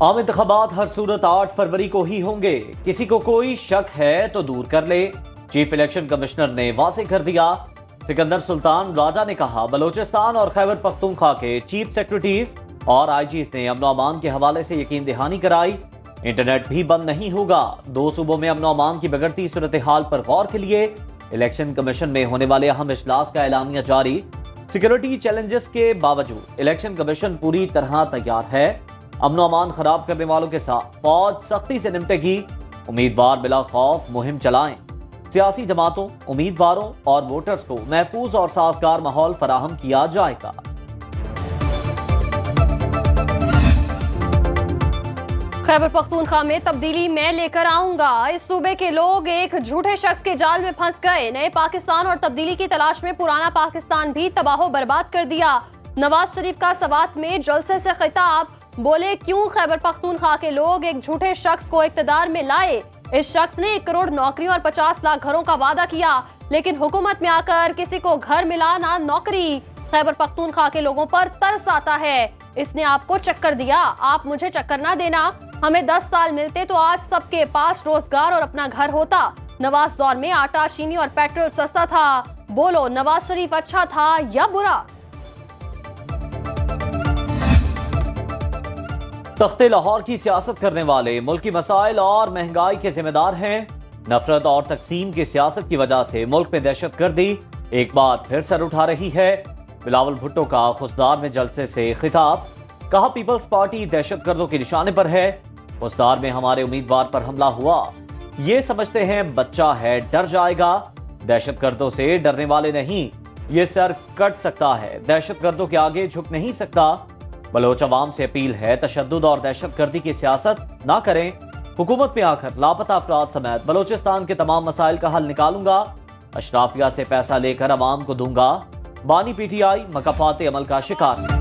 आम इंतखाबात हर सूरत 8 फरवरी को ही होंगे। किसी को कोई शक है तो दूर कर ले। चीफ इलेक्शन कमिश्नर ने वाज़ेह कर दिया। सिकंदर सुल्तान राजा ने कहा, बलोचिस्तान और खैबर पख्तूनख्वा के चीफ सेक्रेटरीज और आईजीज ने अमन अमान के हवाले से यकीन दहानी कराई। इंटरनेट भी बंद नहीं होगा। 2 सूबों में अमन अमान की बिगड़ती सूरत हाल पर गौर के लिए इलेक्शन कमीशन में होने वाले अहम इजलास का एलामिया जारी। सिक्योरिटी चैलेंजेस के बावजूद इलेक्शन कमीशन पूरी तरह तैयार है। अमन अमान खराब करने वालों के साथ फौज सख्ती से निपटेगी। उम्मीदवार बिला खौफ मुहिम चलाएं। सियासी जमातों, उम्मीदवारों और वोटर्स को महफूज और साजगार माहौल फराहम किया जाएगा। खैबर पख्तूनख्वा में तब्दीली मैं लेकर आऊंगा। इस सूबे के लोग एक झूठे शख्स के जाल में फंस गए। नए पाकिस्तान और तब्दीली की तलाश में पुराना पाकिस्तान भी तबाह बर्बाद कर दिया। नवाज शरीफ का सवात में जलसे से खिताब, बोले क्यों खैबर पख्तूनख्वा के लोग एक झूठे शख्स को इक्तदार में लाए। इस शख्स ने 1 करोड़ नौकरियों और 50 लाख घरों का वादा किया, लेकिन हुकूमत में आकर किसी को घर मिला ना नौकरी। खैबर पख्तूनख्वा के लोगों पर तरस आता है। इसने आपको चक्कर दिया, आप मुझे चक्कर ना देना। हमें 10 साल मिलते तो आज सबके पास रोजगार और अपना घर होता। नवाज दौर में आटा, चीनी और पेट्रोल सस्ता था। बोलो, नवाज शरीफ अच्छा था या बुरा? तख्ते लाहौर की सियासत करने वाले मुल्की मसाइल और महंगाई के जिम्मेदार हैं। नफरत और तकसीम की सियासत की वजह से मुल्क में दहशतगर्दी एक बार फिर सर उठा रही है। बिलावल भुट्टो का खुसदार में जलसे से खिताब, कहा पीपल्स पार्टी दहशतगर्दों के निशाने पर है। खुसदार में हमारे उम्मीदवार पर हमला हुआ, ये समझते हैं बच्चा है डर जाएगा। दहशतगर्दों से डरने वाले नहीं, ये सर कट सकता है, दहशतगर्दों के आगे झुक नहीं सकता। बलोच अवाम से अपील है, तशद्दुद और दहशतगर्दी की सियासत ना करें। हुकूमत में आकर लापता अफराद समेत बलोचिस्तान के तमाम मसाइल का हल निकालूंगा। अशराफिया से पैसा लेकर अवाम को दूंगा। बानी पीटीआई मकाफात अमल का शिकार।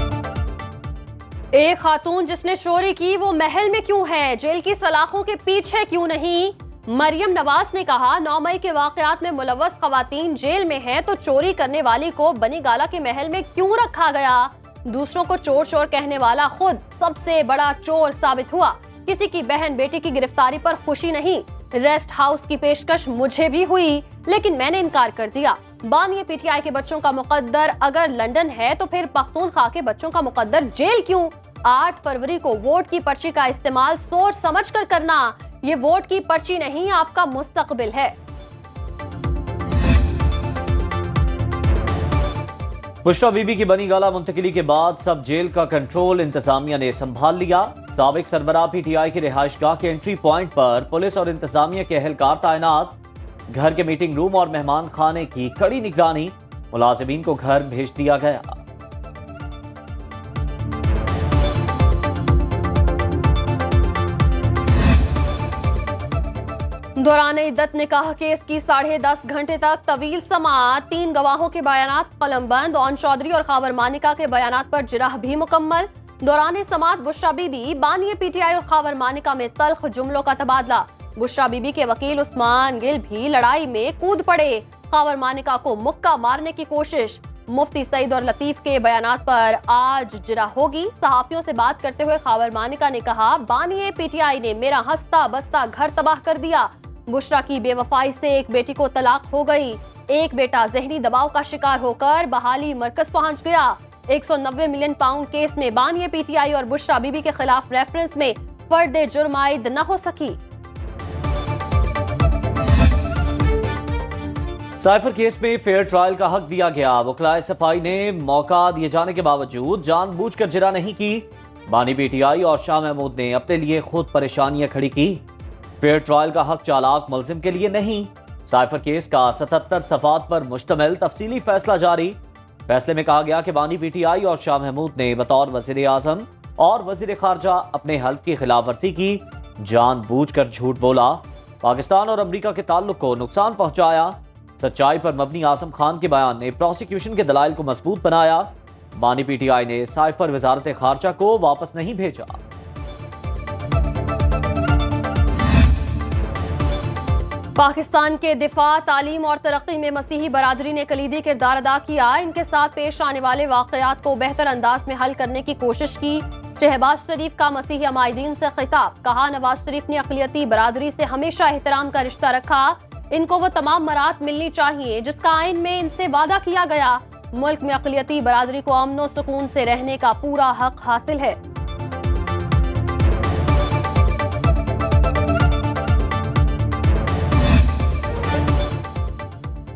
एक खातून जिसने चोरी की वो महल में क्यों है, जेल की सलाखों के पीछे क्यों नहीं? मरियम नवाज ने कहा, 9 मई के वाकयात में मुलव्वस खवातीन जेल में हैं तो चोरी करने वाली को बनी गाला के महल में क्यों रखा गया? दूसरों को चोर चोर कहने वाला खुद सबसे बड़ा चोर साबित हुआ। किसी की बहन बेटी की गिरफ्तारी पर खुशी नहीं। रेस्ट हाउस की पेशकश मुझे भी हुई, लेकिन मैंने इनकार कर दिया। बानी पीटीआई के बच्चों का मुकद्दर अगर लंदन है तो फिर पख्तूनख्वा के बच्चों का मुकद्दर जेल क्यों? 8 फरवरी को वोट की पर्ची का इस्तेमाल सोच समझ कर करना। ये वोट की पर्ची नहीं, आपका मुस्तकबिल है। बुशरा बीबी की बनी गाला मुंतकिली के बाद सब जेल का कंट्रोल इंतजामिया ने संभाल लिया। साबिक सरबराह पीटीआई की रिहाइशगाह के एंट्री पॉइंट पर पुलिस और इंतजामिया के एहलकार तैनात। घर के मीटिंग रूम और मेहमान खाने की कड़ी निगरानी। मुलाजिमीन को घर भेज दिया गया। दौरान इद्दत निकाह केस की 10.5 घंटे तक तवील समाअत। 3 गवाहों के बयानात कलमबंद। ओन चौधरी और खावर मानिका के बयानात पर जिरह भी मुकम्मल। दौरान समाअत बुशरा बीबी, बानी पीटीआई और खावर मानिका में तल्ख जुमलों का तबादला। बुशरा बीबी के वकील उस्मान गिल भी लड़ाई में कूद पड़े। खावर मानिका को मुक्का मारने की कोशिश। मुफ्ती सईद और लतीफ के बयानात पर आज जिरह होगी। सहाफियों से बात करते हुए खावर मानिका ने कहा, बानी पीटीआई ने मेरा हंसता बसता घर तबाह कर दिया। बुशरा की बेवफाई से एक बेटी को तलाक हो गई। एक बेटा जहनी दबाव का शिकार होकर बहाली मरकज पहुंच गया। 190 मिलियन पाउंड केस में बानी पीटीआई और बुशरा बीबी के खिलाफ रेफरेंस में फर्द जुर्म आयद न हो सकी। साइफर केस में फेयर ट्रायल का हक दिया गया। वकलाए सफाई ने मौका दिए जाने के बावजूद जानबूझकर जिरह नहीं की। बानी पीटीआई और शाह महमूद ने अपने लिए खुद परेशानियां खड़ी की। फेयर ट्रायल का हक चालाक मुलजिम के लिए नहीं। साइफर केस का 77 सफात पर मुश्तमिल तफसीली फैसला जारी। फैसले में कहा गया कि बानी पीटीआई और शाह महमूद ने बतौर वजीर आजम और वजीर खारजा अपने हल्फ की खिलाफ वर्जी की। जानबूझकर झूठ बोला। पाकिस्तान और अमरीका के ताल्लुक को नुकसान पहुंचाया। सच्चाई पर मबनी आजम खान के बयान ने प्रोसिक्यूशन के दलाइल को मजबूत बनाया। बानी पीटीआई ने साइफर वजारत खारजा को वापस नहीं भेजा। पाकिस्तान के दिफा, तालीम और तरक्की में मसीही बरादरी ने कलीदी किरदार अदा किया। इनके साथ पेश आने वाले वाकयात को बेहतर अंदाज में हल करने की कोशिश की। शहबाज शरीफ का मसीही अमायदीन से खिताब, कहा नवाज शरीफ ने अक़लियती बरादरी से हमेशा एहतराम का रिश्ता रखा, इनको वो तमाम मराहत मिलनी चाहिए जिसका आइन में इनसे वादा किया गया। मुल्क में अक़लियती बरादरी को अमन और सुकून से रहने का पूरा हक हासिल है।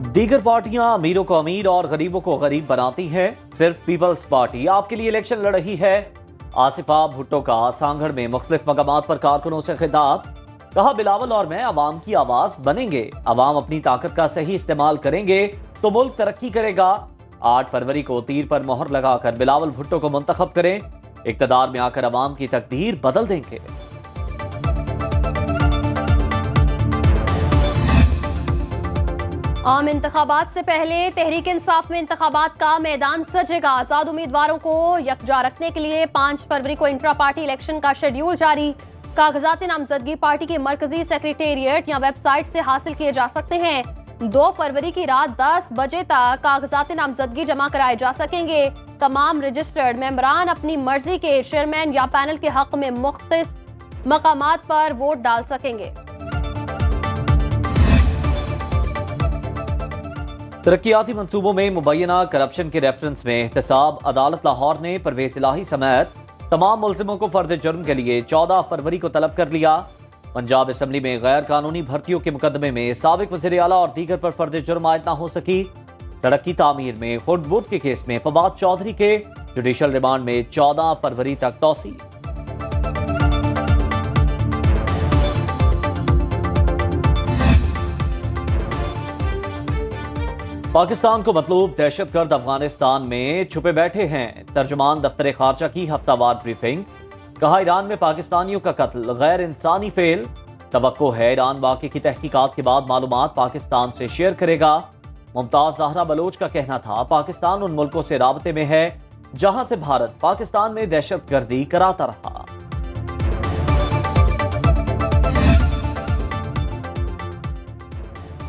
दीगर पार्टियां अमीरों को अमीर और गरीबों को गरीब बनाती हैं। सिर्फ पीपल्स पार्टी आपके लिए इलेक्शन लड़ रही है। आसिफा भुट्टो का सांगड़ में मुख्तलिफ मकामात पर कारकुनों से खिताब, कहा बिलावल और मैं अवाम की आवाज बनेंगे, अवाम अपनी ताकत का सही इस्तेमाल करेंगे तो मुल्क तरक्की करेगा। 8 फरवरी को तीर पर मोहर लगाकर बिलावल भुट्टो को मुंतखब करें, इक़्तिदार में आकर अवाम की तकदीर बदल देंगे। आम इंतखाबात से पहले तहरीक इंसाफ में इंतखाबात का मैदान सजेगा। आजाद उम्मीदवारों को यकजा रखने के लिए 5 फरवरी को इंट्रा पार्टी इलेक्शन का शेड्यूल जारी। कागजात नामजदगी पार्टी के मरकजी सेक्रेटेरिएट या वेबसाइट से हासिल किए जा सकते हैं। 2 फरवरी की रात 10 बजे तक कागजात नामजदगी जमा कराए जा सकेंगे। तमाम रजिस्टर्ड मेंबरान अपनी मर्जी के चेयरमैन या पैनल के हक में मुख्तलिफ मकामात पर वोट डाल सकेंगे। तरक्याती मंसूबों में मुबैना करप्शन के रेफरेंस में एहतसाब, अदालत लाहौर ने परवेज इलाही समेत तमाम मुल्जिमों को फर्द जुर्म के लिए 14 फरवरी को तलब कर लिया। पंजाब असम्बली में गैर कानूनी भर्तियों के मुकदमे में साबिक वज़ीर आला और दीगर पर फर्द जुर्म आयद न हो सकी। सड़क की तामीर में खुर्द के केस में फवाद चौधरी के जुडिशल रिमांड में 14 फरवरी तक तौसी। पाकिस्तान को मतलूब दहशतगर्द अफगानिस्तान में छुपे बैठे हैं। तर्जुमान दफ्तर खारजा की हफ्तावार ब्रीफिंग, कहा ईरान में पाकिस्तानियों का कत्ल गैर इंसानी फेल। तवक्को है ईरान वाक़े की तहकीकात के बाद मालूमात पाकिस्तान से शेयर करेगा। मुमताज ज़हरा बलोच का कहना था पाकिस्तान उन मुल्कों से राबते में है जहां से भारत पाकिस्तान में दहशतगर्दी कराता रहा।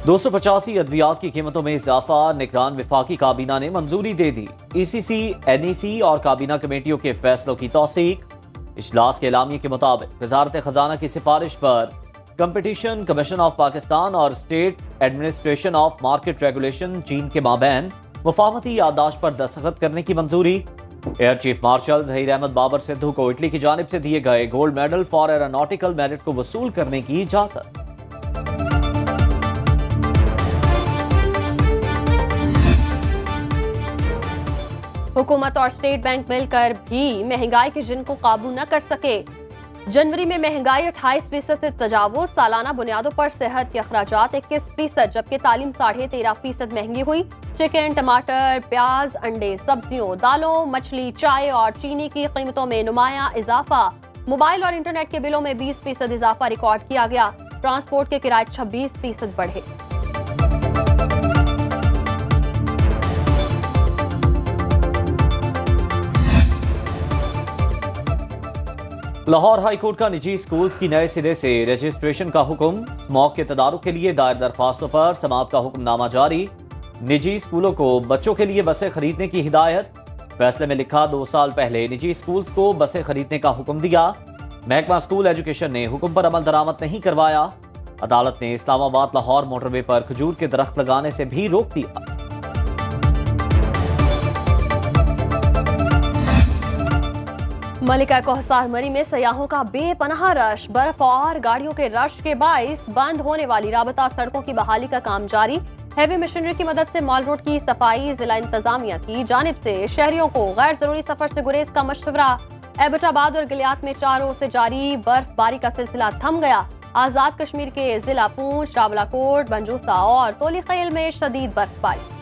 $285 अद्वियात की कीमतों में इजाफा, निगरान विफाकी काबीना ने मंजूरी दे दी। ECC, NEC और काबीना कमेटियों के फैसलों की तौसीक। इजलास के एलामिये के मुताबिक वजारत खजाना की सिफारिश पर कंपटीशन कमीशन ऑफ पाकिस्तान और state administration of market regulation चीन के माबैन मुफाहमती याददाश्त पर दस्तखत करने की मंजूरी। Air chief marshal Zaheer Ahmed Babar Sidhu को इटली की जानिब से दिए गए gold medal for aeronautical merit को वसूल करने की इजाजत। हुकूमत और स्टेट बैंक मिलकर भी महंगाई के जिन को काबू न कर सके। जनवरी में महंगाई 28% से तजावुज, सालाना बुनियादों पर सेहत के अखराजात 21%, जबकि तालीम 13.5% महंगी हुई। चिकन, टमाटर, प्याज, अंडे, सब्जियों, दालों, मछली, चाय और चीनी की कीमतों में नुमाया इजाफा। मोबाइल और इंटरनेट के बिलों में 20% इजाफा रिकॉर्ड किया गया। ट्रांसपोर्ट के किराए 26% बढ़े। लाहौर हाई कोर्ट का निजी स्कूल्स की नए सिरे से रजिस्ट्रेशन का हुक्म, स्मॉग के तदारुक के लिए दायर दरख्वास्तों पर समाअत का हुक्मनामा जारी। निजी स्कूलों को बच्चों के लिए बसें खरीदने की हिदायत। फैसले में लिखा 2 साल पहले निजी स्कूल्स को बसें खरीदने का हुक्म दिया। महकमा स्कूल एजुकेशन ने हुक्म पर अमल दरामद नहीं करवाया। अदालत ने इस्लामाबाद लाहौर मोटरवे पर खजूर के दरख्त लगाने से भी रोक दिया। मलिका कोहसार मरी में सयाहों का बेपनाह रश, बर्फ और गाड़ियों के रश के बाइस बंद होने वाली राबता सड़कों की बहाली का काम जारी। हैवी मशीनरी की मदद से मॉल रोड की सफाई जिला इंतजामिया की जानिब से शहरियों को गैर जरूरी सफर से गुरेज का मशवरा। एबटाबाद और गिलियात में 4 रोज से जारी बर्फबारी का सिलसिला थम गया। आजाद कश्मीर के जिला पूंछ, रावलाकोट, बंजूसा और तोली खैल में शदीद बर्फबारी।